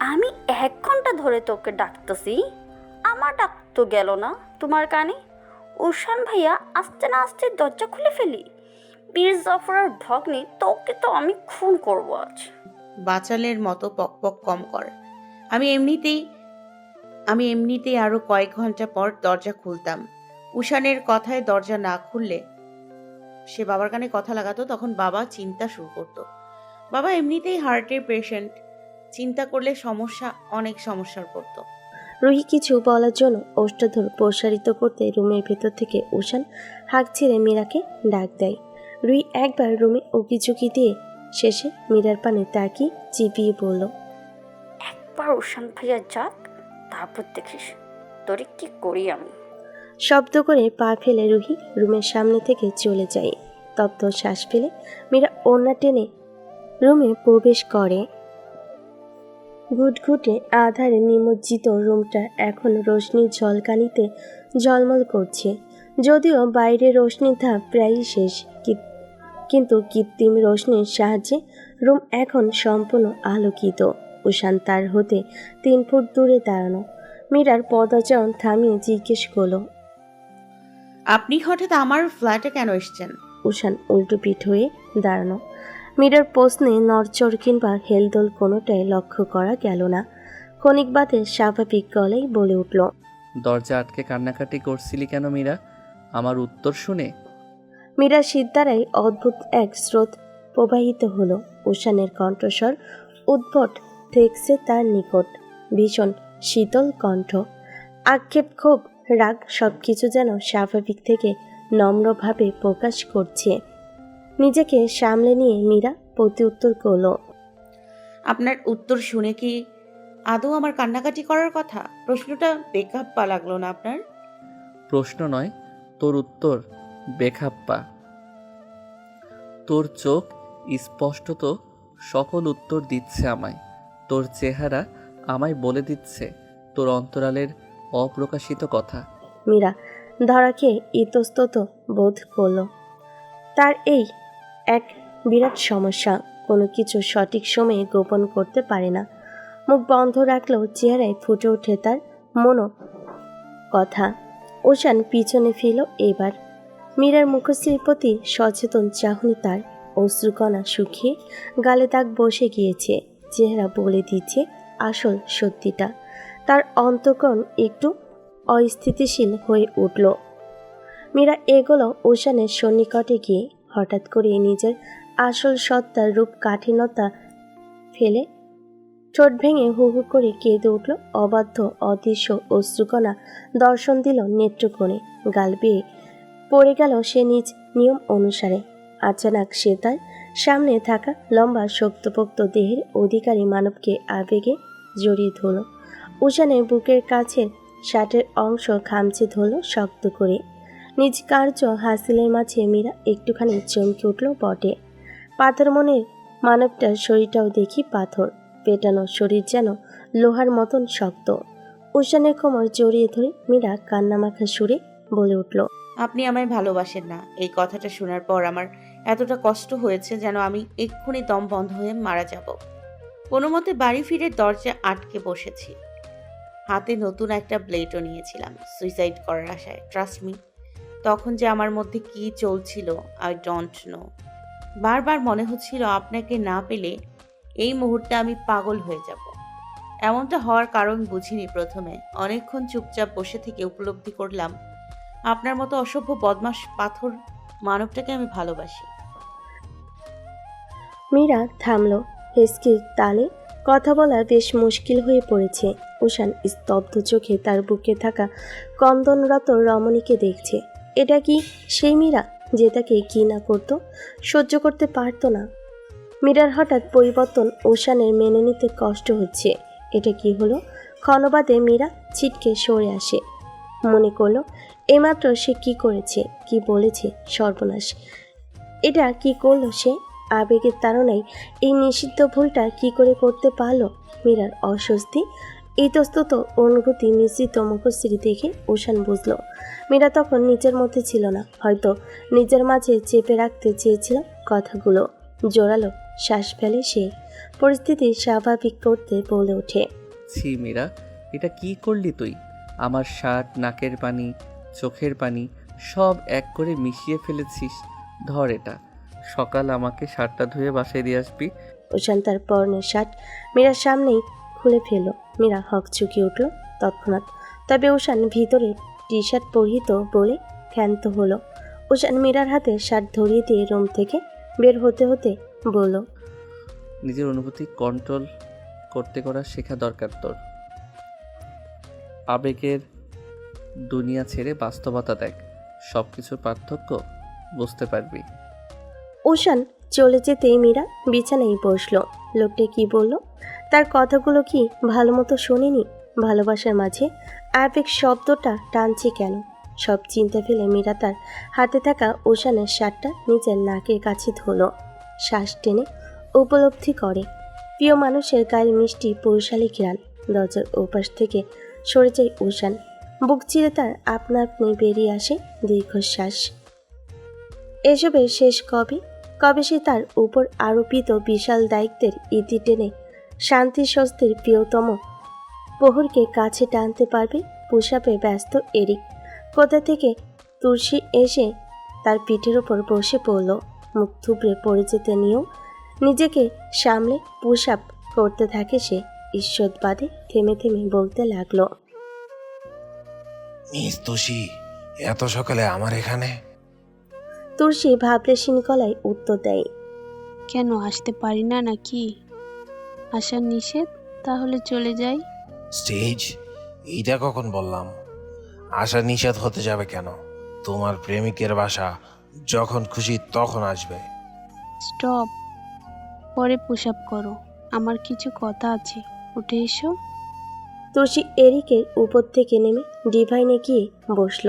আমি 1 ঘন্টা ধরে তোকে ডাকতেছি, আমার ডাক তো গেল না তোমার কানে। উষান ভাইয়া আস্তে না আস্তে দরজা খুলে ফেলি। বীর জাফরের ভগ্নী, তোকে তো আমি খুন করবো আজ। বাচালের মতো পকপক কম কর। আমি এমনিতেই আমি এমনিতেই আরো কয়েক ঘন্টা পর দরজা খুলতাম। উষানের কথায় দরজা না খুললে সে বাবার কানে কথা লাগাতো, তখন বাবা চিন্তা শুরু করতো। বাবা এমনিতেই হার্টের পেশেন্ট, চিন্তা করলে অনেক সমস্যার পড়তো। রুহি কিছু বলার জন্য ওষ্ঠাধর প্রসারিত করতে রুমের ভেতর থেকে উষান হাঁক ছেড়ে মীরাকে ডাক দেয়। রুহি একবার রুমে উকিঝুঁকি দিয়ে শেষে মীরার পানে তাকিয়ে চিপিয়ে বলল, একবার উষান ভাইয়া যাক, তারপর দেখিস তোরে কি করি আমি। শব্দ করে পা ফেলে রুহি রুমের সামনে থেকে চলে যায়। তপ্ত শ্বাস ফেলে মীরা ওড়না টেনে রুমে প্রবেশ করে। ঘুটঘুটে আধারে নিমজ্জিত রুমটা এখন রোশনির ঝলকানিতে ঝলমল করছে। যদিও বাইরে রোশনির ধাপ প্রায়ই শেষ, কিন্তু কৃত্রিম রোশনির সাহায্যে রুম এখন সম্পূর্ণ আলোকিত। উষান তার হতে 3 ফুট দূরে দাঁড়ানো। মীরার পদচারণ থামিয়ে জিজ্ঞেস করল, আপনি হঠাৎ আমার ফ্ল্যাটে কেন এসেছেন? উষান উল্টো পিঠ হয়ে দাঁড়ানো। মীরার প্রশ্নে নড়চড় কিংবা হেলদোল কোনোটাই লক্ষ্য করা গেল না। ক্ষণিক বাদে স্বাভাবিক গলায় বলে উঠল, দরজা আটকে কান্নাকাটি করছিলি কেন মীরা? আমার উত্তর শুনে মীরা সিদ্ধারায় অদ্ভুত এক স্রোত প্রবাহিত হলো। উষানের কণ্ঠস্বর উদ্ভট ঠেকছে তার নিকট। ভীষণ শীতল কণ্ঠ, আক্ষেপ, ক্ষোভ, রাগ সবকিছু যেন স্বাভাবিক থেকে নম্রভাবে প্রকাশ করছে। নিজেকে সামলে নিয়ে মীরা প্রত্যুত্তর করল, আপনার উত্তর শুনে কি আদৌ আমার কান্নাকাটি করার কথা? প্রশ্নটা বেকাপ্পা লাগলো না আপনার? প্রশ্ন নয়, তোর উত্তর বেখাপ্পা। তোর চোখ স্পষ্টত সকল উত্তর দিচ্ছে আমায়। তোর চেহারা আমায় বলে দিচ্ছে তোর অন্তরালের অপ্রকাশিত কথা। মীরা ধরা খেয়ে ইতস্তত বোধ করল। তার এই এক বিরাট সমস্যা, কোনো কিছু সঠিক সময়ে গোপন করতে পারে না। মুখ বন্ধ রাখলেও চেহারায় ফুটে ওঠে তার মনো কথা। উষান পিছনে ফিরল এবার। মীরার মুখশ্রীর প্রতি সচেতন চাহনি তার। অশ্রুকণা শুকিয়ে গালে দাগ বসে গিয়েছে। চেহারা বলে দিচ্ছে আসল সত্যিটা। তার অন্তঃকরণ একটু অস্থিতিশীল হয়ে উঠল। মীরা এগোলো উষানের সন্নিকটে গিয়ে হঠাৎ করে নিজের আসল সত্তার রূপ কাঠিন্যতা ফেলে ঠোঁট ভেঙে হু হু করে কেঁদে উঠল। অবাধ্য অদৃশ্য অশ্রুকণা দর্শন দিল নেত্রকোণে। গাল বেয়ে পড়ে গেল সে নিজ নিয়ম অনুসারে। আচানক সে তার সামনে থাকা লম্বা শক্তপোক্ত দেহের অধিকারী মানবকে আবেগে জড়িয়ে ধরল। উষানের বুকের কাছে শার্টের অংশ খামচে ধরল শক্ত করে। নিজ কার্য হাসিলের মাঝে মীরা একটুখানি চমকে উঠল বটে। পাথর মনের মানবটার শরীরটাও দেখি পাথর, পেটানো শরীর যেন লোহার মতন শক্ত। উষানের কোমর জড়িয়ে ধরে মীরা কান্নামাখা সুরে বলে উঠল, আপনি আমায় ভালোবাসেন না। এই কথাটা শোনার পর আমার এতটা কষ্ট হয়েছে যেন আমি এক্ষুনি দম বন্ধ হয়ে মারা যাব। কোনো মতে বাড়ি ফিরে দরজা আটকে বসেছি। হাতে নতুন একটা ব্লেডও নিয়েছিলাম সুইসাইড করার আশায়। ট্রাস্ট মি, তখন যে আমার মধ্যে কি চলছিল আই ডোন্ট নো। বারবার মনে হচ্ছিল আপনাকে না পেলে এই মুহূর্তে আমি পাগল হয়ে যাব। এমনটা হওয়ার কারণ বুঝিনি প্রথমে। অনেকক্ষণ চুপচাপ বসে থেকে উপলব্ধি করলাম আপনার মতো অসভ্য বদমাশ পাথর মানবটাকে আমি ভালোবাসি। মীরা থামল। হেসকির তালে কথা বলা বেশ মুশকিল হয়ে পড়েছে। উষান স্তব্ধ চোখে তার বুকে থাকা কন্দনরত রমণীকে দেখছে। এটা কি সেই মীরা যে তাকে ঘৃণা করত, সহ্য করতে পারত না? মীরার হঠাৎ পরিবর্তন উষানের মেনে নিতে কষ্ট হচ্ছে। এটা কি হলো? ক্ষণবাদে মীরা ছিটকে সরে আসে। মনে করলো এইমাত্র সে কি করেছে, কি বলেছে, সর্বনাশ! এটা কি করলো সে? আবেগের তাড়নায় এই নিষিদ্ধ ভুলটা কি করে করতে পারলো? মীরার অস্বস্তি, ইতস্তত অনুভূতি মিশ্রিত মুখশ্রী দেখে উষান বুঝল মীরা তখন নিজের মধ্যে ছিল না। হয়তো নিজের মাঝে চেপে রাখতে চেয়েছিল কথাগুলো। জোরালো শ্বাস ফেলে সে। পরিস্থিতি স্বাভাবিক করতে বলে ওঠে, ছি মীরা, এটা কি করলি তুই? আমার শার্ট, নাকের পানি, চোখের পানি সব এক করে মিশিয়ে ফেলেছিস। ধর এটা, সকাল আমাকে শার্টটা ধুয়ে বাসায় দিয়ে আসবি। উষান তার পরনের শার্ট মীরার সামনেই খুলে ফেলল। মীরা হকচুকি উঠল তৎক্ষণাৎ। তবে উষান ভিতরে টি শার্ট পরিহিত বলে ক্ষান্ত হলো। উষান মীরার হাতে শার্ট ধরিয়ে দিয়ে রুম থেকে বের হতে হতে বলল, নিজের অনুভূতি কন্ট্রোল করতে করা শেখা দরকার তোর। আবেগের দুনিয়া ছেড়ে বাস্তবতা দেখ, সব কিছুর পার্থক্য বুঝতে পারবি। উষান চলে যেতেই মীরা বিছানায় বসলো। লোকটা কি বলল? তার কথাগুলো কি ভালো মতো শোনেনি? ভালোবাসার মাঝে আবেগ শব্দটা টানছে কেন? সব চিন্তা ফেলে মীরা তার হাতে থাকা উষানের শার্টটা নিজের নাকের কাছে ধরল। শ্বাস টেনে উপলব্ধি করে প্রিয় মানুষের গায়ে মিষ্টি পুরুষালী ঘ্রাণ। দরজার ওপাশ থেকে সরে যায় উষান। বুক চিরে তার আপনা আপনি বেরিয়ে আসে দীর্ঘশ্বাস। এসবের শেষ কবে? কবে সে তার উপর আরোপিত বিশাল দায়িত্বের ইতি টেনে শান্তি স্বস্তির প্রিয়তম প্রহরকে কাছে টানতে পারবে? পুষাপে ব্যস্ত এরিক। কোথা থেকে তুলসী এসে তার পিঠের ওপর বসে পড়ল। মুখ থুবড়ে পড়ে যেতে নিয়েও নিজেকে সামলে পুষাপ করতে থাকে সে। ঈশ্বরবাদে থেমে থেমে বলতে লাগলো, মিস তুষি, এত সকালে আমার এখানে? তুলসী ভাবলেশীন গলায় উত্তর দেয়, কেন আসতে পারি না নাকি? আসার নিষেধ? তাহলে চলে যাই। স্টেজ, এইটা কখন বললাম? আসা নিষেধ হতে যাবে কেন? তোমার প্রেমিকের বাসা যখন খুশি তখন আসবে। স্টপ, পরে পুশ আপ করো, আমার কিছু কথা আছে, উঠে এসো। তুলসী এরিকের উপর থেকে নেমে ডিভাইনে গিয়ে বসল।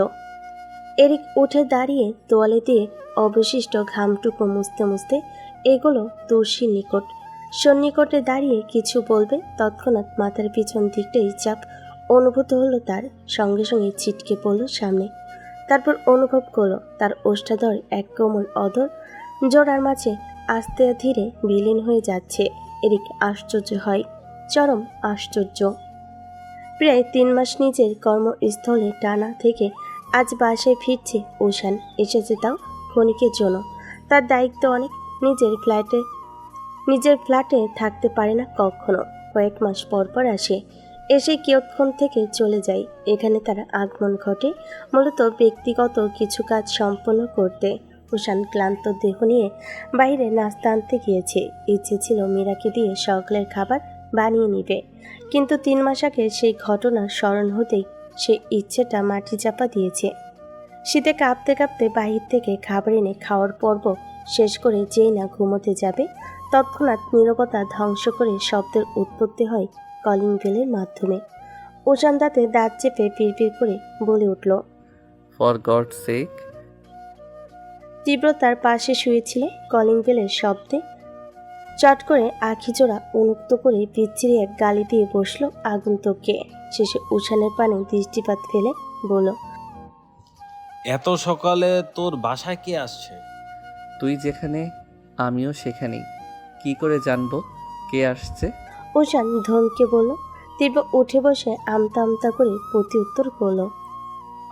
এরিক উঠে দাঁড়িয়ে তোয়ালে দিয়ে অবশিষ্ট ঘামটুকু মুছতে মুছতে এগুলো তুলসীর নিকট। সন্নিকটে দাঁড়িয়ে কিছু বলবে, তৎক্ষণাৎ মাথার পিছন দিকটাই চাপ অনুভূত হলো তার। সঙ্গে সঙ্গে ছিটকে পড়ল সামনে। তারপর অনুভব করলো তার ওষ্ঠাধর এক কোমল অধর জোড়ার মাঝে আস্তে ধীরে বিলীন হয়ে যাচ্ছে। এরিক আশ্চর্য হয়, চরম আশ্চর্য। প্রায় 3 মাস নিজের কর্মস্থলে টানা থেকে আজ বাসায় ফিরছে উষান। এসেছে তাও ক্ষণিকের জন্য। তার দায়িত্ব অনেক। নিজের ফ্ল্যাটে থাকতে পারে না কখনো। কয়েক মাস পর পর আসে, এসে কিয়ৎক্ষণ থেকে চলে যায়। এখানে তার আগমন ঘটে মূলত ব্যক্তিগত কিছু কাজ সম্পন্ন করতে। উষান ক্লান্ত দেহ নিয়ে বাইরে নাস্তা আনতে গিয়েছে। ইচ্ছে ছিল মীরাকে দিয়ে সকালের খাবার বানিয়ে নিবে, কিন্তু 3 মাস আগে সেই ঘটনার স্মরণ হতেই সে ইচ্ছেটা মাটি চাপা দিয়েছে। শীতে কাঁপতে কাঁপতে বাহির থেকে খাবার এনে খাওয়ার পর্ব শেষ করে যেই না ঘুমোতে যাবে, তৎক্ষণাৎ নীরবতা ধ্বংস করে শব্দের উৎপত্তি হয় কলিং বেলের মাধ্যমে। উষান দাঁতে দাঁত চেপে পিড়পিড় করে বলে উঠল, ফর গড সেক। তীব্র তার পাশে শুয়েছিল। কলিং বেলের শব্দে চট করে আখিজোড়া উন্মুক্ত করে বিচ্ছিরি এক গালি দিয়ে বসলো আগন্তুককে। শেষে উষানের পানে দৃষ্টিপাত ফেলে বলল, এত সকালে তোর বাসায় কে আসছে? তুই যেখানে আমিও সেখানেই, কি করে জানবো কে আসছে? উষান ধমকে বলল। তীব্র উঠে বসে আমতা আমতা করে প্রতি উত্তর করল।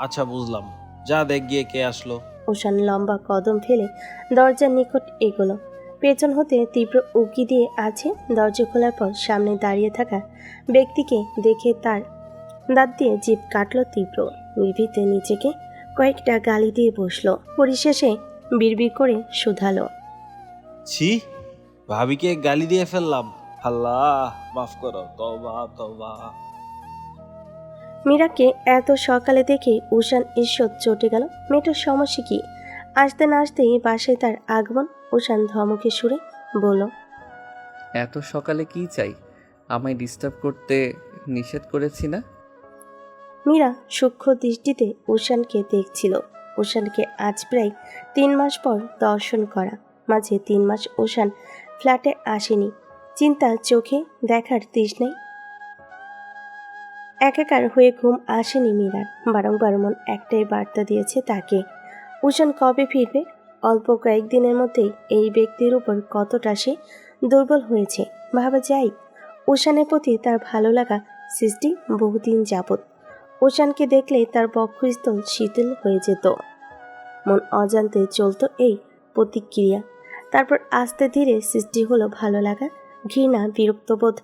আচ্ছা বুঝলাম, যা দেখ গিয়ে কে আসলো। উষান লম্বা কদম ফেলে দরজার নিকট এগোলো। পেছন হতে তীব্র উকি দিয়ে আছে। দরজা খোলার পর সামনে দাঁড়িয়ে থাকা ব্যক্তিকে দেখে তার দাঁত দিয়ে জিভ কাটল তীব্র। নিভৃতে নিজেকে কয়েকটা গালি দিয়ে বসলো। পরিশেষে বিড়বিড় করে শুধালো, ছি, ভাবিকে গালি দিয়ে ফেললাম। আল্লাহ মাফ করো, তওবা তওবা। মীরাকে এত সকালে দেখে উষান ঈশ্বর চটে গেল। মেয়েটার সমস্যা কি? আসতে না আসতেই বাসায় তার আগমন। উষান ধমকে সুরে বলল, এত সকালে কি চাই? আমায় ডিস্টার্ব করতে নিষেধ করেছি না? মীরা সূক্ষ্ম দৃষ্টিতে উষানকে দেখছিল। উষানকে আজ প্রায় 3 মাস পর দর্শন করা। মাঝে 3 মাস উষান ফ্ল্যাটে আসেনি। চিন্তা চোখে দেখার তৃষ্ণায় একাকার হয়ে ঘুম আসেনি মীরার। বারংবার মন একটাই বার্তা দিয়েছে তাকে, উষান কবে ফিরবে। অল্প কয়েকদিনের মধ্যেই এই ব্যক্তির উপর কতটা সে দুর্বল হয়েছে ভাবা যায়। উষানের প্রতি তার ভালো লাগা সৃষ্টি বহুদিন যাবৎ। উষানকে দেখলে তার বক্ষস্থল শীতল হয়ে যেত। মন অজান্তে চলতো এই প্রতিক্রিয়া। তারপর আস্তে ধীরে সৃষ্টি হলো ভালো লাগা। ঘৃণা বিরক্তবোধ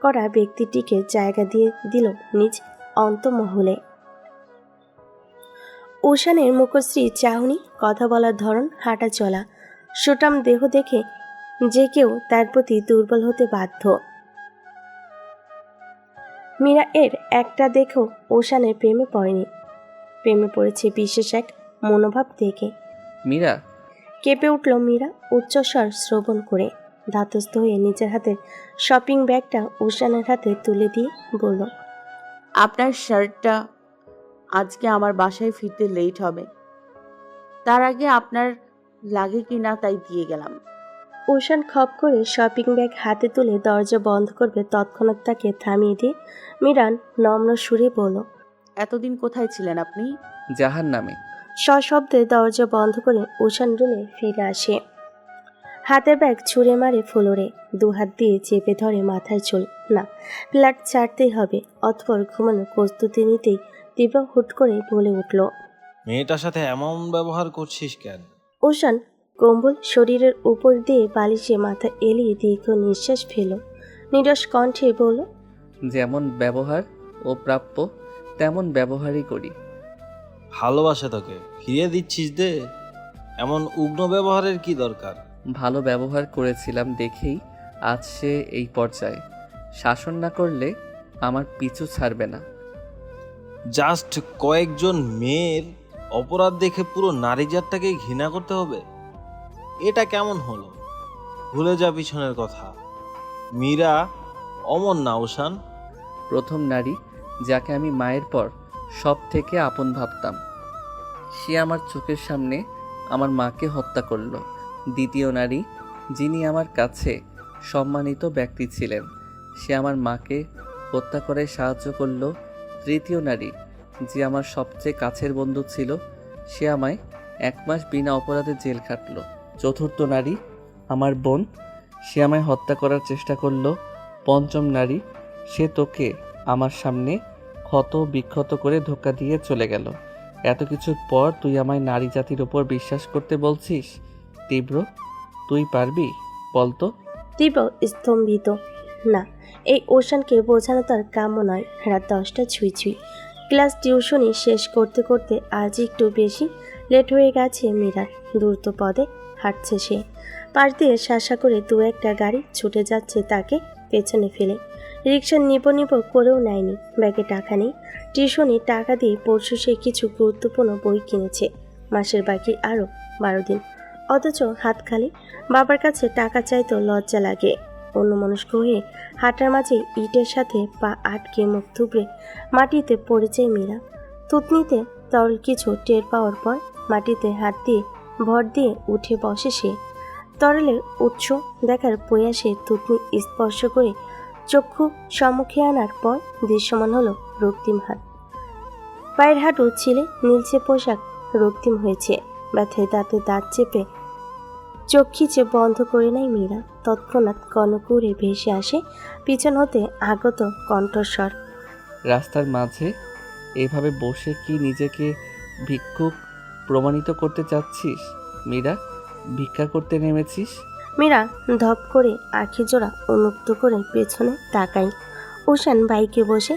করা ব্যক্তিটিকে জায়গা দিয়ে দিল নিজ অন্তমহলে। উষানের মুখশ্রী চাহনি, কথা বলার ধরন, হাঁটা চলা, সুটাম দেহ দেখে যে কেউ তার প্রতি দুর্বল হতে বাধ্য। মীরা এর একটা দেখেও উষানের প্রেমে পড়েনি। প্রেমে পড়েছে বিশেষ এক মনোভাব দেখে। মীরা, কেঁপে উঠল মীরা উচ্চস্বর শ্রবণ করে। ধাতস্থ হয়ে নিজের হাতের শপিং ব্যাগটা উষানের হাতে তুলে দিয়ে বলল, আপনার শার্টটা আজকে আমার বাসায় ফিরতে লেট হবে, তার আগে আপনার লাগে কি না তাই দিয়ে গেলাম। উষান খপ করে শপিং ব্যাগ হাতে তুলে দরজা বন্ধ করবে তৎক্ষণাৎ তাকে থামিয়ে দিয়ে মীরান নম্র সুরে বলল, এতদিন কোথায় ছিলেন আপনি? জাহান নামে। সশব্দে দরজা বন্ধ করে উষান রুমে ফিরে আসে। হাতের ব্যাগ ছুঁড়ে মারে ফ্লোরে, দুহাত দিয়ে চেপে ধরে মাথার চুল। না, ফ্ল্যাট ছাড়তেই হবে। অতঃপর ঘুমানোর প্রস্তুতি নিতেই তীব্র হুট করে বলে উঠল, মেয়েটার সাথে এমন ব্যবহার করছিস কেন? উষান কম্বল শরীরের উপর দিয়ে বালিশে মাথা এলিয়ে দীর্ঘ নিঃশ্বাস ফেল। নিরস কণ্ঠে বলল, যেমন ব্যবহার ও প্রাপ্য তেমন ব্যবহারই করি। ভালোবাসে তোকে, ফিরিয়ে দিচ্ছিস দে। এমন উগ্র ব্যবহারের কি দরকার? ভালো ব্যবহার করেছিলাম দেখেই আজ সে এই পর্যায়ে। শাসন না করলে আমার পিছু ছাড়বে না। জাস্ট কয়েকজন মেয়ের অপরাধ দেখে পুরো নারী জাতটাকে ঘৃণা করতে হবে? এটা কেমন হলো? ভুলে যা পিছনের কথা। মীরা অমন না উষান। প্রথম নারী যাকে আমি মায়ের পর সব থেকে আপন ভাবতাম, সে আমার চোখের সামনে আমার মাকে হত্যা করলো। দ্বিতীয় নারী যিনি আমার কাছে সম্মানিত ব্যক্তি ছিলেন, সে আমার মাকে হত্যা করে সাহায্য করলো। তৃতীয় নারী যে আমার সবচেয়ে কাছের বন্ধু ছিল, সে আমায় 1 মাস বিনা অপরাধে জেল খাটলো। চতুর্থ নারী আমার বোন, সে আমায় হত্যা করার চেষ্টা করলো। পঞ্চম নারী, সে তোকে আমার সামনে ক্ষত বিক্ষত করে ধোঁকা দিয়ে চলে গেল। এত কিছুর পর তুই আমায় নারী জাতির উপর বিশ্বাস করতে বলছিস? তীব্র, তুই পারবি বলতো? তীব্র স্তম্ভিত। না, এই ওশানকে বোঝানো তার কাম্য নয়। রাত 10টা ছুঁই ছুঁই। ক্লাস টিউশনি শেষ করতে করতে আজ একটু বেশি লেট হয়ে গেছে মীরার। দ্রুত পদে হাঁটছে সে। পাশ দিয়ে শাসা করে 2-1টা গাড়ি ছুটে যাচ্ছে তাকে পেছনে ফেলে। রিক্সা নিব করেও নেয়নি, ব্যাগে টাকা নেই। টিউশনি টাকা দিয়ে পরশু সে কিছু গুরুত্বপূর্ণ বই কিনেছে। মাসের বাকি আরও 12 দিন, অথচ হাত খালি। বাবার কাছে টাকা চাইতো লজ্জা লাগে। অন্যমনস্ক হয়ে হাঁটার মাঝে ইটের সাথে পা আটকে মুখ থুবড়ে মাটিতে পড়ে যায় মীরা। থুতনিতে তরল কিছু টের পাওয়ার পর মাটিতে হাত দিয়ে ভর দিয়ে উঠে বসে সে। তরলের উৎস দেখার প্রয়াসে থুতনি স্পর্শ করে চক্ষু সম্মুখে আনার পর দৃশ্যমান হলো রক্তিম হাত। পায়ের হাঁটু ছিলে, নীলচে পোশাক রক্তিম হয়েছে। ব্যথায় দাঁতে দাঁত চেপে চোখ খিচে বন্ধ করে নেয় মীরা। তৎক্ষণাৎ কনকুরে ভেসে আসে পিছন হতে আগত কণ্ঠস্বর, রাস্তার মাঝে এভাবে বসে কি নিজেকে ভিক্ষুক প্রমাণিত করতে চাচ্ছিস? মীরা, ভিক্ষা করতে নেমেছিস? মীরা ধপ করে আঁখি জোড়া উন্মুক্ত করে পেছনে তাকাই। উষান বাইকে বসে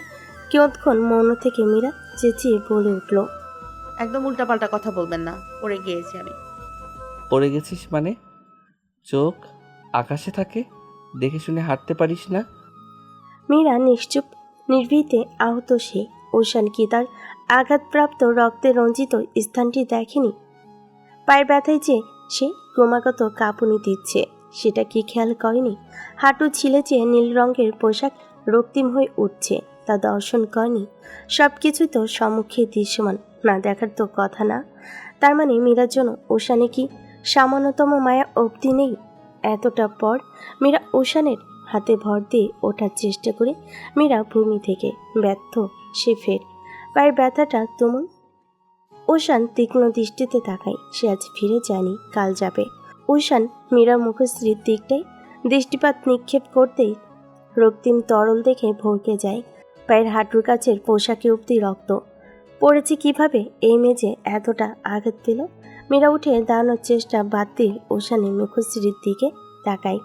কিয়ৎক্ষণ মৌন থেকে মীরা চেঁচিয়ে বলে উঠল, একদম উল্টাপাল্টা কথা বলবেন না, পড়ে গিয়েছি আমি। পড়ে গেছিস মানে? চোখ আকাশে থাকে, দেখে শুনে হাঁটতে পারিস না? মীরা নিশ্চুপ, নির্ভীতে আহত সে। উষান কি তার আঘাতপ্রাপ্ত রক্তে রঞ্জিত স্থানটি দেখেনি? পায়ের ব্যথায় যে সে ক্রমাগত কাঁপুনি দিচ্ছে, সেটা কি খেয়াল করেনি? হাঁটু ছিলেছে, নীল রঙের পোশাক রক্তিম হয়ে উঠছে, তা দর্শন করেনি? সব কিছুই তো সম্মুখে দৃশ্যমান, না দেখার তো কথা না। তার মানে মীরার জন্য উষানে কি সামান্যতম মায়া অবধি নেই? এতটা পর মীরা উষানের হাতে ভর দিয়ে ওঠার চেষ্টা করে মীরা ভূমি থেকে ব্যর্থ সে ফের। পায়ের ব্যথাটা তুমুল। উষান তীক্ষ্ণ দৃষ্টিতে তাকায়। সে আজ ফিরে যায়নি, কাল যাবে। উষান মীরা মুখশ্রীর দিকটাই দৃষ্টিপাত নিক্ষেপ করতেই রক্তিম তরল দেখে ভরকে যায়। পায়ের হাঁটুর কাছের পোশাকে অব্দি রক্ত। পড়েছে কিভাবে এই মেজে এতটা আঘাত পেল? মীরা উঠে দাঁড়ানোর চেষ্টা বাদ দিয়ে ওশানে মুখশ্রীর দিকে তাকায়।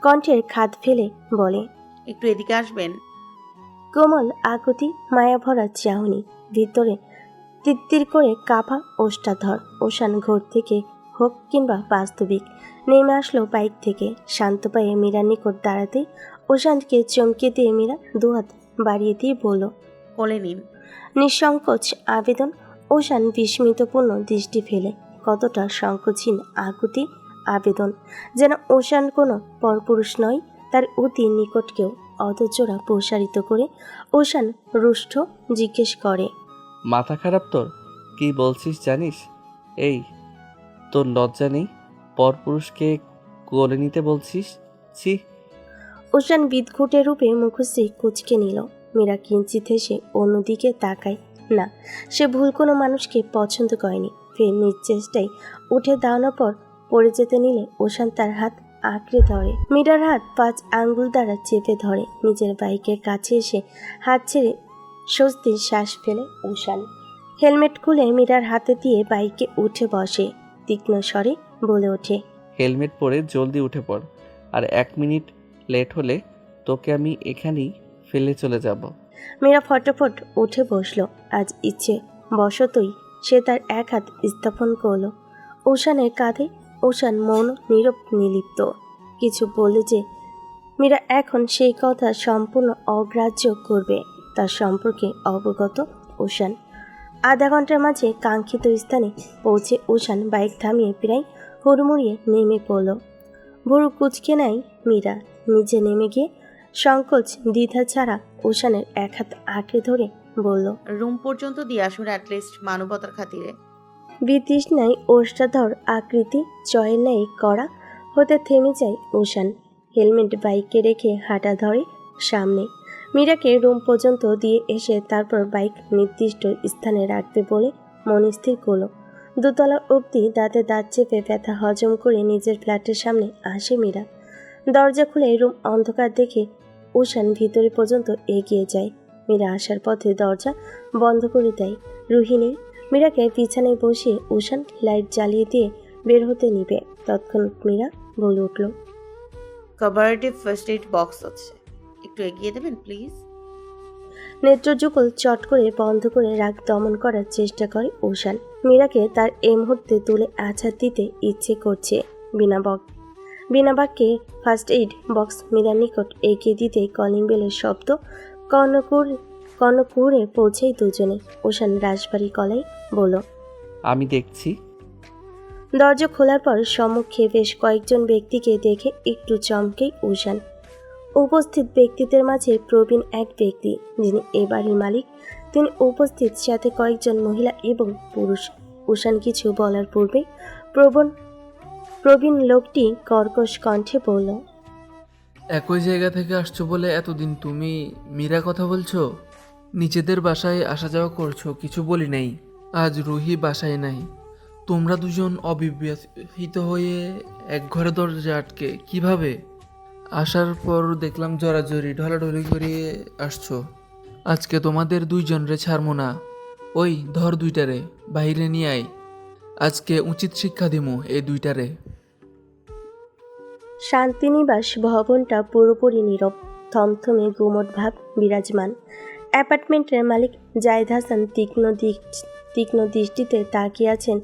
কণ্ঠের খাদ ফেলে বলে, একটু এদিকে আসবেন? কোমল আকুতি, মায়াভরা চাহনি, ভিতরে তিত্তির করে কাঁপা ওষ্ঠাধর। ওশান ঘর থেকে হোক কিংবা বাস্তবিক নেমে আসলো বাইক থেকে। শান্ত পায়ে মীরার নিকট দাঁড়াতেই ওশানকে চমকে দিয়ে মীরা দুহাত বাড়িয়ে দিয়ে বলল, কোলে নিন। নিঃসংকোচ আবেদন। ওশান বিস্মিতপূর্ণ দৃষ্টি ফেলে। কতটা সংকোচহীন আকুতি আবেদন, যেন ওশান কোনো পরপুরুষ নয়, তার অতি নিকট কেউ। অধৈর্যরা প্রসারিত করে ওশান রুষ্ট জিজ্ঞেস করে, মাথা খারাপ তোর? কি বলছিস জানিস? এই, তোর লজ্জা নেই? পরপুরুষকে কোলে নিতে বলছিস? ছি! ওশান বিদঘুটে রূপে মুখশ্রী কুচকে নিল। মীরা কিঞ্চিত হেসে অন্যদিকে তাকায়। না, সে ভুল কোনো মানুষকে পছন্দ করেনি। ফের নিজ চেষ্টায় উঠে দাঁড়ানোর পর পড়ে যেতে নিলে ওশান তার হাত আঁকড়ে ধরে। মীরার হাত 5 আঙ্গুল দ্বারা চেপে ধরে। নিজের বাইকের কাছে এসে হাত ছেড়ে স্বস্তির শ্বাস ফেলে ওশান। হেলমেট খুলে মীরার হাতে দিয়ে বাইকে উঠে বসে। তীক্ষ্ণ স্বরে বলে ওঠে, হেলমেট পরে জলদি উঠে পড়, আর 1 মিনিট লেট হলে তোকে আমি এখানেই ফেলে চলে যাব। মীরা ফটাফট উঠে বসল। আজ ইচ্ছে বশতই সে তার এক হাত স্থাপন করল ওশানের কাঁধে। ওশান মৌন, নীরব, নিলিপ্ত। কিছু বলে যে মীরা এখন সেই কথা সম্পূর্ণ অগ্রাহ্য করবে, তার সম্পর্কে অবগত ওশান। আধা ঘন্টার মাঝে কাঙ্ক্ষিত স্থানে পৌঁছে ওশান বাইক থামিয়ে প্রায় হুড়মুড়িয়ে নেমে পড়ল। ভুরু কুচকে নেয় মীরা। নিচে নেমে গিয়ে সংকোচ দ্বিধা ছাড়া ওশানের এক হাত আঁকড়ে ধরে বলল, রুম পর্যন্ত দিয়ে আসুন, অ্যাটলিস্ট মানবতার খাতিরে। বিতৃষ্ণায় ওষ্ঠাধর আকৃতি জয়ের ন্যায় করা হতে থেমে যায় ওশান। হেলমেট বাইকে রেখে হাঁটা ধরে সামনে। মীরাকে রুম পর্যন্ত দিয়ে এসে তারপর বাইক নির্দিষ্ট স্থানে রাখবে বলে মন স্থির করল। দোতলা অবধি দাঁতে দাঁত চেপে ব্যথা হজম করে নিজের ফ্ল্যাটের সামনে আসে মীরা। দরজা খুলে রুম অন্ধকার দেখে ওশান ভিতরে পর্যন্ত এগিয়ে যায়। মীরা আসার পথে দরজা বন্ধ করে দেয়। রুহিণী মীরাকে বিছানায় বসিয়ে ওশান লাইট জ্বালিয়ে দিয়ে বের হতে নিবে। তৎক্ষণাৎ মীরা বলে উঠল, কভারেটিভ ফার্স্ট এইড বক্স আছে, একটু এগিয়ে দেবেন প্লিজ। নেত্রযুগল চট করে বন্ধ করে রাগ দমন করার চেষ্টা করে ওশান। মীরাকে তার এই মুহূর্তে তুলে আছাড় দিতে ইচ্ছে করছে। বিনা বাক্যে ফার্স্ট এইড বক্স মীরার নিকট এগিয়ে দিতে কলিং বেলের শব্দ কর্ণকুহরে পৌঁছেই দুজনে। ওশান রাশভারী গলায় বলল, আমি দেখছি। দরজা খোলার পর সম্মুখে বেশ কয়েকজন ব্যক্তিকে দেখে একটু চমকেই ওশান। উপস্থিত ব্যক্তিদের মাঝে প্রবীণ এক ব্যক্তি, যিনি এ বাড়ির মালিক। তিনি উপস্থিত, সাথে কয়েকজন মহিলা এবং পুরুষ। ওশান কিছু বলার পূর্বে প্রবীণ লোকটি কর্কশ কণ্ঠে বলল, একই জায়গা থেকে আসছো বলে এতদিন তুমি মীরা কথা বলছো? নিজেদের বাসায় আসা যাওয়া করছো, কিছু বলি নাই। আজ রুহি বাসায় নাই, তোমরা দুজন অবিবাহিত হয়ে এক ঘরে দরজা আটকে কিভাবে? আসার পর দেখলাম জড়াজড়ি ঢলাঢলি করে আসছো। আজকে তোমাদের দুইজনরে ছাড়বো না। ওই ধর দুইটারে, বাহিরে নিয়ে আয়। আজকে উচিত শিক্ষা দিমু এই দুইটারে। শান্তিনিবাস ভবনটা পুরোপুরি নীরব, থমথমে গুমট ভাব বিরাজমান। অ্যাপার্টমেন্টের মালিক জায়েদ হাসান তীক্ষ্ণ দৃষ্টিতে তাকিয়ে আছেন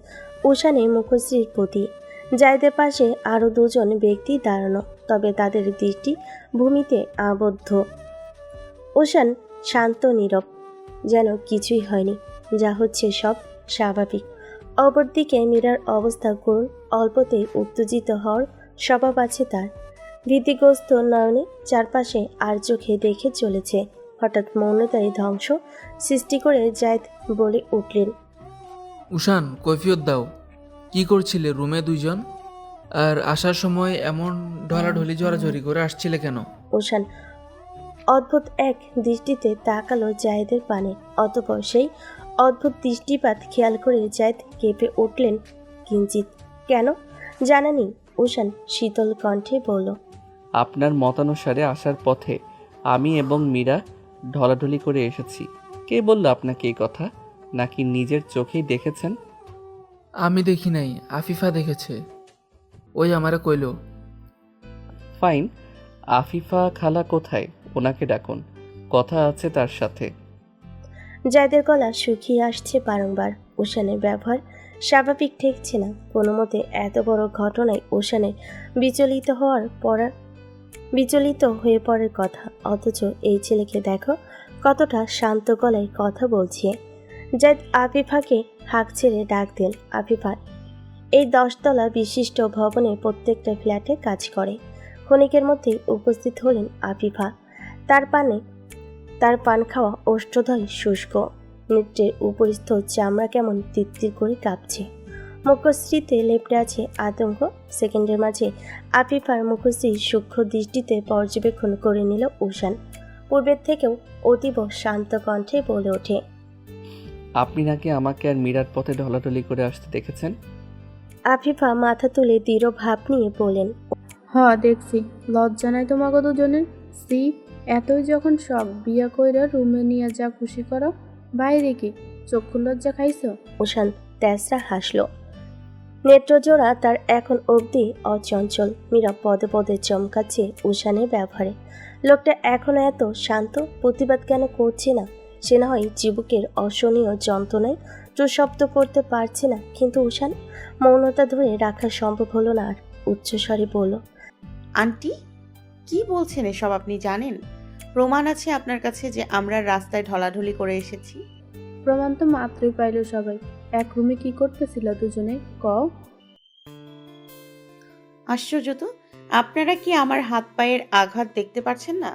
ওশানের মুখশ্রীর প্রতি। জায়েদের পাশে আরও দুজন ব্যক্তি দাঁড়ানো, তবে তাদের দৃষ্টি ভূমিতে আবদ্ধ। ওশান শান্ত, নীরব, যেন কিছুই হয়নি, যা হচ্ছে সব স্বাভাবিক। অপরদিকে মীরার অবস্থা করুণ, অল্পতেই উত্তেজিত হওয়ার স্বভাব আছে তার। ভীতিগ্রস্ত নয়নে চারপাশে আর চোখে দেখে চলেছে। হঠাৎ মৌনতায় ধ্বংস সৃষ্টি করে জায়েদ বলে উঠলেন, উশান, কৈফিয়ত দাও। কি করছিলে রুমে দুইজন? আর আসার সময় এমন ঢলাঢলি জড়াজড়ি করে আসছিলে কেন? ওশান অদ্ভুত এক দৃষ্টিতে তাকালো জায়েদের পানে। অতঃপর সেই অদ্ভুত দৃষ্টিপাত খেয়াল করে জায়েদ কেঁপে উঠলেন কিঞ্চিত। কেন জানা নেই, উষান শীতল কণ্ঠে বলল, আপনার মতানুসারে আসার পথে আমি এবং মীরা ঢলাঢলি করে এসেছি। কে বলল আপনাকে এই কথা? নাকি নিজের চোখেই দেখেছেন? আমি দেখি নাই, আফিফা দেখেছে। ওই আমারে কইলো। ফাইন, আফিফা খালা কোথায়? ওনাকে ডাকুন, কথা আছে তার সাথে। জায়দের গলা শুকিয়ে আসছে বারংবার। উষানের ব্যবহার স্বাভাবিক ঠেকছে না। কোনো মতে এত বড় ঘটনায় উষানের বিচলিত হয়ে পড়ার কথা, অথচ এই ছেলেকে দেখো কতটা শান্ত গলায় কথা বলছে। জায়দ আফিফাকে হাঁক ছেড়ে ডাক দেন। আফিফা এই 10 তলা বিশিষ্ট ভবনের প্রত্যেকটা ফ্ল্যাটে কাজ করে। ক্ষণিকের মধ্যেই উপস্থিত হলেন আফিফা। তার পান খাওয়া ওষ্ঠদয় শুষ্ক, নেত্রের উপরিস্থ চামড়া কেমন তিত্তির করে কাঁপছে। মুখশ্রীতে লেপটে আছে আতঙ্ক। সেকেন্ডের মাঝে আফিফার মুখশ্রী সূক্ষ্ম দৃষ্টিতে পর্যবেক্ষণ করে নিল উষান। পূর্বের থেকেও অতীব শান্ত কণ্ঠে বলে ওঠে, আপনি নাকি আমাকে আর মীরার পথে ঢলাঢলি করে আসতে দেখেছেন? আফিফা মাথা তুলে দৃঢ় ভাব নিয়ে বলেন, দেখছি। লজ্জা নাই তোমাকে দুজনের? সি, এতই যখন শখ, বিয়া কইরা রুমে নিয়ে যা খুশি করো। বাইরে কি চক্ষু লজ্জা খাইছো? উষান তেসরা হাসল। নেত্রজোড়া তার এখন অবধি অচঞ্চল। মীরা পদে পদে চমকাচ্ছে উষানের ব্যবহারে। লোকটা এখনো এত শান্ত, প্রতিবাদ কেন করছে না? সে না হয় চিবুকের অসহনীয় যন্ত্রণায় শব্দ করতে পারছে না, কিন্তু উষান মৌনতা ধরে রাখা সম্ভব হলো না আর। উচ্চস্বরে বলল, আন্টি, কি বলছেন এসব? আপনি জানেন প্রমাণ আছে আপনার কাছে যে আমরা রাস্তায় ঢলাঢলি করে এসেছি? প্রমাণ তো মাত্রই পাইল সবাই। এক রুমে কি করতেছিল দুজনে কও? আশ্চর্য তো, আপনারা কি আমার হাত পায়ের আঘাত দেখতে পাচ্ছেন না?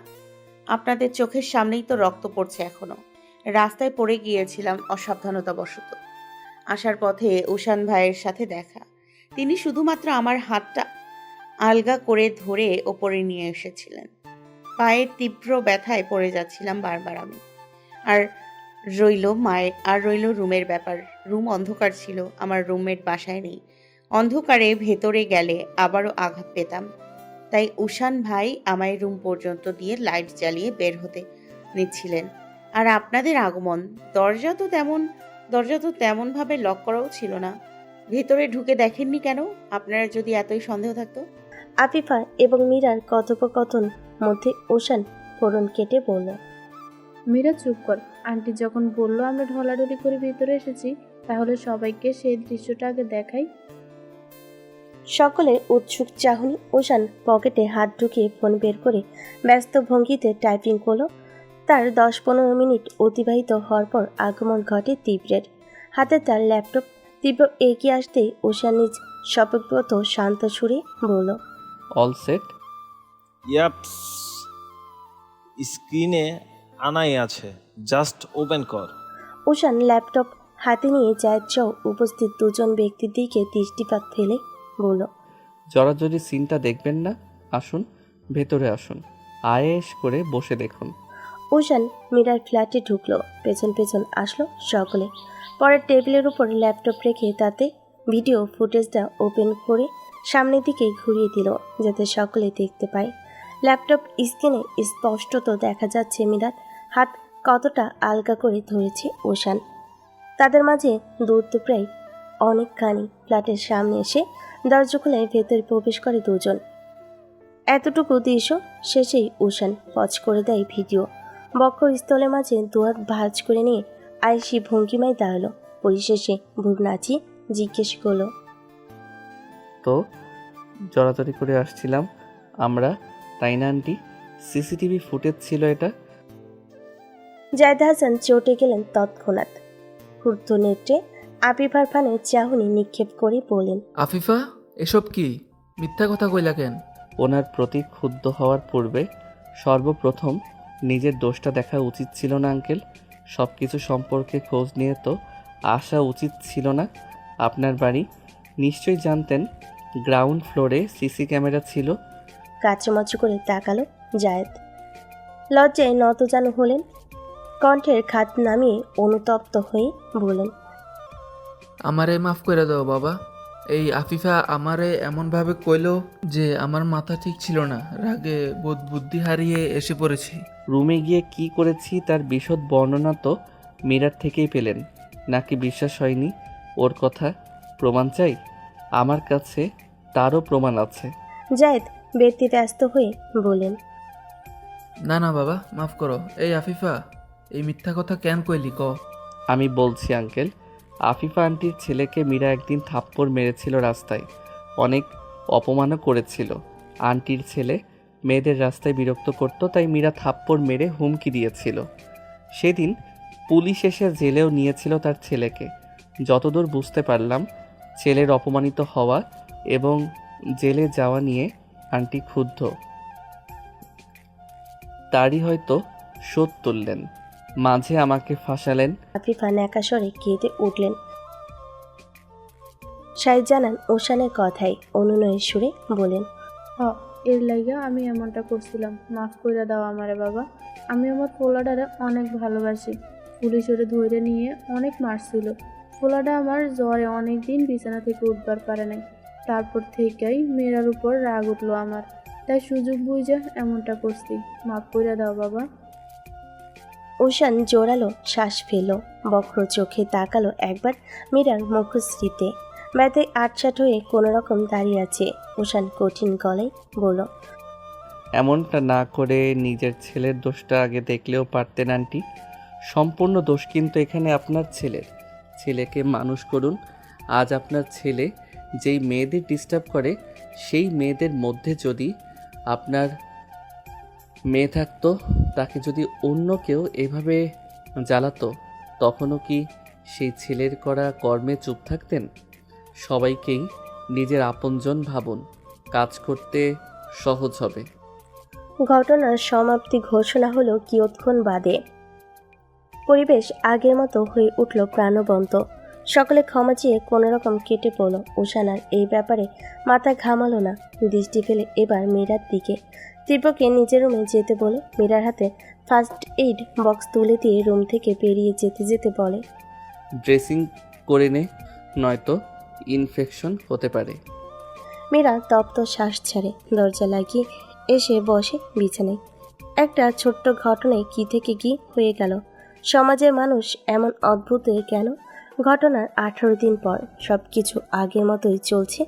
আপনাদের চোখের সামনেই তো রক্ত পড়ছে এখনো। রাস্তায় পড়ে গিয়েছিলাম অসাবধানতাবশত। আসার পথে উষান ভাইয়ের সাথে দেখা। তিনি শুধুমাত্র আমার হাতটা আলগা করে ধরে ওপরে নিয়ে এসেছিলেন। পায়ের তীব্র ব্যথায় পড়ে যাচ্ছিলাম বারবার আমি। আর রইল রুমের ব্যাপার। রুম অন্ধকার ছিল, আমার রুমমেট বাসায় নেই। অন্ধকারে ভেতরে গেলে আবারও আঘাত পেতাম। তাই উষান ভাই আমায় রুম পর্যন্ত দিয়ে লাইট জ্বালিয়ে বের হতে নিচ্ছিলেন। আর আপনাদের আগমন, দরজা তো তেমনভাবে লক করাও ছিল না। ভেতরে ঢুকে দেখেননি কেন? আপনারা যদি এতই সন্দেহ থাকতো। আফিফা এবং মীরার কথোপকথন মধ্যে উষান ফোড়ন কেটে বলল, মীরা চুপ কর। আন্টি যখন বললো আমরা ঢলাঢলি করে ভিতরে এসেছি, তাহলে সবাইকে সেই দৃশ্যটা আগে দেখাই। সকলের উৎসুক চাহনি। উষান পকেটে হাত ঢুকিয়ে ফোন বের করে ব্যস্ত ভঙ্গিতে টাইপিং করলো। তার 10-15 মিনিট অতিবাহিত হওয়ার পর আগমন ঘটে তীব্রের। হাতে তার ল্যাপটপ। তীব্র এগিয়ে আসতেই উষান নিজ স্বভাবগত শান্ত সুরে বলল, অল সেট? ইয়াপস, স্ক্রিনে আনাই আছে, জাস্ট ওপেন কর। উষান ল্যাপটপ হাতে নিয়ে জায়দ উপস্থিত দুজন ব্যক্তির দিকে দৃষ্টিপাত ফেলে বলল, জড়াজড়ি সিনটা দেখবেন না? আসুন, ভেতরে আসুন, আয়েশ করে বসে দেখুন। উষান মীরার ফ্ল্যাটে ঢুকলো। পেছন পেছন আসলো সকলে। পরে টেবিলের উপর ল্যাপটপ রেখে তাতে ভিডিও ফুটেজটা ওপেন করে সামনের দিকে ঘুরিয়ে দিল, যাতে সকলে দেখতে পায়। ল্যাপটপ স্ক্রিনে স্পষ্টত দেখা যাচ্ছে মীরার হাত কতটা আলগা করে ধরেছে উষান। তাদের মাঝে দূরত্ব প্রায় অনেকখানি। ফ্ল্যাটের সামনে এসে দরজা খুলে ভেতরে প্রবেশ করে দুজন। এতটুকু দৃশ্য শেষেই উষান পজ করে দেয় ভিডিও। বক্ষ স্থলের মাঝে দুহাত ভাঁজ করে নিয়ে আয়েশি ভঙ্গিমায় দাঁড়ালো। পরিশেষে বুক নাচিয়ে জিজ্ঞেস করলো, তো জড়াজড়ি করে আসছিলাম আমরা, তাই না আন্টি? সিসিটিভি ফুটেজ ছিল এটা। জায়দ হাসান চটে গেলেন তৎক্ষণাৎ। ক্ষুব্ধ নেত্রে আফিফার ফানে চাহনি নিক্ষেপ করে বলেন, আফিফা, এসব কি মিথ্যা কথা কইলা কেন? ওনার প্রতি ক্ষুব্ধ হওয়ার পূর্বে সর্বপ্রথম নিজের দোষটা দেখা উচিত ছিল না আঙ্কেল? সব কিছু সম্পর্কে খোঁজ নিয়ে তো আসা উচিত ছিল না? আপনার বাড়ি নিশ্চয়ই জানতেন গ্রাউন্ড ফ্লোরে সিসি ক্যামেরা ছিল। কাচুমাচু করে তাকালো জায়েদ। লজ্জায় নতজানু হলেন। কণ্ঠের খাত নামিয়ে অনুতপ্ত হয়ে বলেন, আমারে মাফ করে দাও বাবা, এই আফিফা আমারে এমনভাবে কইলো যে আমার মাথা ঠিক ছিল না, রাগে বোধ বুদ্ধি হারিয়ে এসে পড়েছি। রুমে গিয়ে কি করেছি তার বিশদ বর্ণনা তো মীরার থেকেই পেলেন, নাকি বিশ্বাস হয়নি ওর কথা? প্রমাণ চাই? আমার কাছে তারও প্রমাণ আছে। জায়েদ ব্যক্তি ব্যস্ত হয়ে বলেন, না না বাবা, মাফ করো। এই আফিফা, এই মিথ্যা কথা কেন কইলি ক? আমি বলছি আঙ্কেল, আফিফা আন্টির ছেলেকে মীরা একদিন থাপ্পড় মেরেছিল রাস্তায়, অনেক অপমানও করেছিল। আন্টির ছেলে মেয়েদের রাস্তায় বিরক্ত করত, তাই মীরা থাপ্পড় মেরে হুমকি দিয়েছিল। সেদিন পুলিশ এসে জেলেও নিয়েছিল তার ছেলেকে। যতদূর বুঝতে পারলাম, ছেলের অপমানিত হওয়া এবং জেলে যাওয়া নিয়ে আন্টি ক্ষুব্ধ। তারই হয়তো শোধ তুললেন, মাঝে আমাকে ফাঁসালেন। আফিফা ন্যাকাস্বরে কেঁদে উঠলেন। শাহিদ জানান ওশানের কথাই অনুনয়ের সুরে বলেন, এর লাইগা আমি এমনটা করছিলাম, মাফ করে দাও আমারে বাবা। আমি আমার পোলাডারে অনেক ভালোবাসি। পুলিশ ওরে ধরে নিয়ে অনেক মারছিল। পোলাডা আমার জ্বরে অনেক দিন বিছানা থেকে উঠবার পারে নাই। তারপর থেকেই মেয়েরার উপর রাগ উঠলো আমার, তাই সুযোগ বুঝে এমনটা করছি। মাফ করে দাও বাবা। ওশান জোরালো শ্বাস ফেলল, বক্র চোখে তাকালো একবার মীরার মুখশ্রীতে। ব্যথায় আটসাট হয়ে কোনো রকম দাঁড়িয়ে আছে। ওশান কঠিন গলায় বলল, এমনটা না করে নিজের ছেলের দোষটা আগে দেখলেও পারতেন আন্টি। সম্পূর্ণ দোষ কিন্তু এখানে আপনার ছেলের। ছেলেকে মানুষ করুন। আজ আপনার ছেলে যেই মেয়েদের ডিস্টার্ব করে, সেই মেয়েদের মধ্যে যদি আপনার মেয়ে থাকতো, তাকে যদি অন্য কেউ এভাবে জ্বালাতো, তখনও কি সেই ছেলের করা কর্মে চুপ থাকতেন? সবাইকেই নিজের আপনজন ভাবুন, কাজ করতে সহজ হবে। ঘটনার সমাপ্তি ঘোষণা হলো কিয়ৎক্ষণ বাদে। পরিবেশ আগের মতো হয়ে উঠল প্রাণবন্ত। সকলে ক্ষমা চেয়ে কোনোরকম কেটে পড়ল। ওশান আর এই ব্যাপারে মাথা ঘামালো না। দৃষ্টি ফেলে এবার মীরার দিকে। তীব্রকে নিজের রুমে যেতে বলে মীরার হাতে ফার্স্ট এইড বক্স তুলে দিয়ে রুম থেকে বেরিয়ে যেতে যেতে বলে, ড্রেসিং করে নে, নয়তো ইনফেকশন হতে পারে। মীরা তপ্ত শ্বাস ছাড়ে, দরজা লাগিয়ে এসে বসে বিছানায়। একটা ছোট্ট ঘটনায় কি থেকে কি হয়ে গেল। সমাজের মানুষ এমন অদ্ভুত কেন? ঘটনার 18 দিন পর সব কিছু আগের মতোই চলছে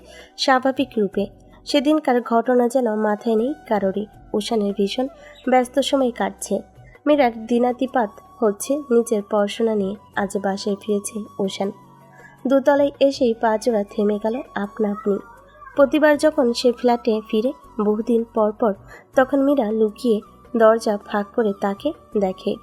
স্বাভাবিক রূপে। সেদিনকার ঘটনা যেন মাথায় নেই কারোরই। ওশানের ভীষণ ব্যস্ত সময় কাটছে। মীরার দিনাতিপাত হচ্ছে নিজের পড়াশোনা নিয়ে। আজ বাসায় ফিরেছে ওশান। দোতলায় এসেই পা জোড়া থেমে গেল আপনা আপনি। প্রতিবার যখন সে ফ্ল্যাটে ফিরে বহুদিন পর পর, তখন মীরা লুকিয়ে দরজা ফাঁক করে তাকে দেখে।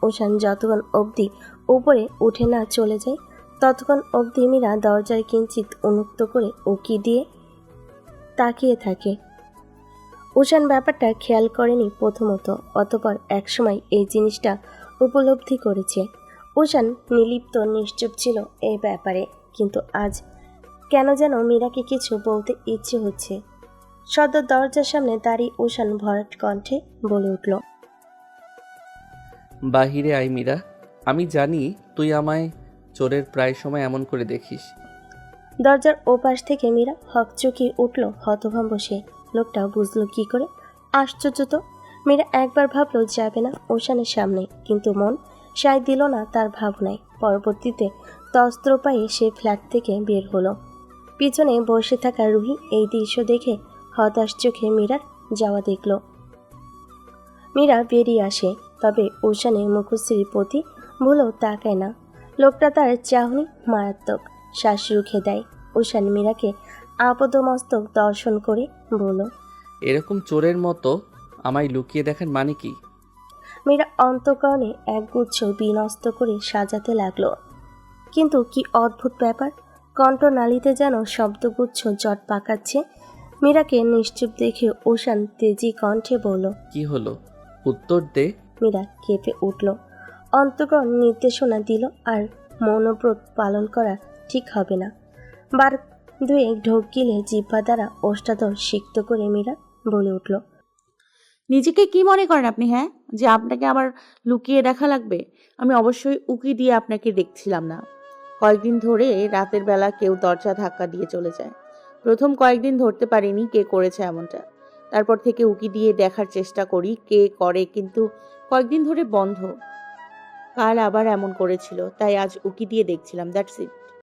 ওশান যতক্ষণ অবধি উপরে উঠে না চলে যায়, ততক্ষণ অবধি মীরা দরজার কিঞ্চিত উন্মুক্ত করে উকি দিয়ে তাকিয়ে থাকে। ওশান ব্যাপারটা খেয়াল করেনি প্রথমত, অতপর একসময় এই জিনিসটা উপলব্ধি করেছে। ওশান নির্লিপ্ত নিশ্চুপ ছিল এই ব্যাপারে, কিন্তু আজ কেন যেন মীরাকে কিছু বলতে ইচ্ছে হচ্ছে। সদ্য দরজার সামনে দাঁড়িয়ে ওশান ভরাট কণ্ঠে বলে উঠল, বাহিরে আই মীরা, আমি জানি তুই আমায় চোরের প্রায় সময় এমন করে দেখিস। দরজার ওপাশ থেকে মীরা হকচকিয়ে উঠল হতভম্ব সে। লোকটা বুঝলো কি করে? আশ্চর্য তো। মীরা একবার ভাবলো যাবে না ওশানের সামনে, কিন্তু মন সায় দিল না তার ভাবনায়। পরবর্তীতে তস্ত্র পায়ে সে ফ্ল্যাট থেকে বের হলো। পিছনে বসে থাকা রুহি এই দৃশ্য দেখে হতাশ চোখে মীরার যাওয়া দেখল। মীরা বেরিয়ে আসে, তবে ওশানের মুখশ্রীর প্রতি ভুলেও তাকায় না। লোকটা তার চাহনি মারাত্মক। শ্বাস রুখে দেয়। ওশান মীরাকে আপদমস্তক দর্শন করে বলল, এরকম চোরের মতো আমায় লুকিয়ে দেখার মানে কি? মীরা অন্তঃকরণে একগুচ্ছ বিনস্ত করে সাজাতে লাগলো। কিন্তু কি অদ্ভুত ব্যাপার, কণ্ঠনালীতে যেন শব্দগুচ্ছ জট পাকাচ্ছে। মীরাকে নিশ্চুপ দেখে ওশান তেজি কণ্ঠে বলল, কি হলো, উত্তর দে। মীরা কেঁপে উঠল। অন্তঃকরণ নির্দেশনা দিল, আর মৌনব্রত পালন করা ঠিক হবে না। বার দুয়েক ঢোক গিলে জিহ্বা দ্বারা ওষ্ঠাধর সিক্ত করে মীরা বলে উঠল, নিজেকে কি মনে করেন আপনি? হ্যাঁ, যে আপনাকে আবার লুকিয়ে দেখা লাগবে? আমি অবশ্যই উকি দিয়ে আপনাকে দেখছিলাম না। কয়েকদিন ধরে রাতের বেলা কেউ দরজা ধাক্কা দিয়ে চলে যায়। প্রথম কয়েকদিন ধরতে পারিনি কে করেছে এমনটা। তারপর থেকে উকি দিয়ে দেখার চেষ্টা করি কে করে, কিন্তু কয়েকদিন ধরে বন্ধ। কাল আবার এমন করেছিল, তাই আজ উকি দিয়ে দেখছিলাম, দ্যাটস ইট।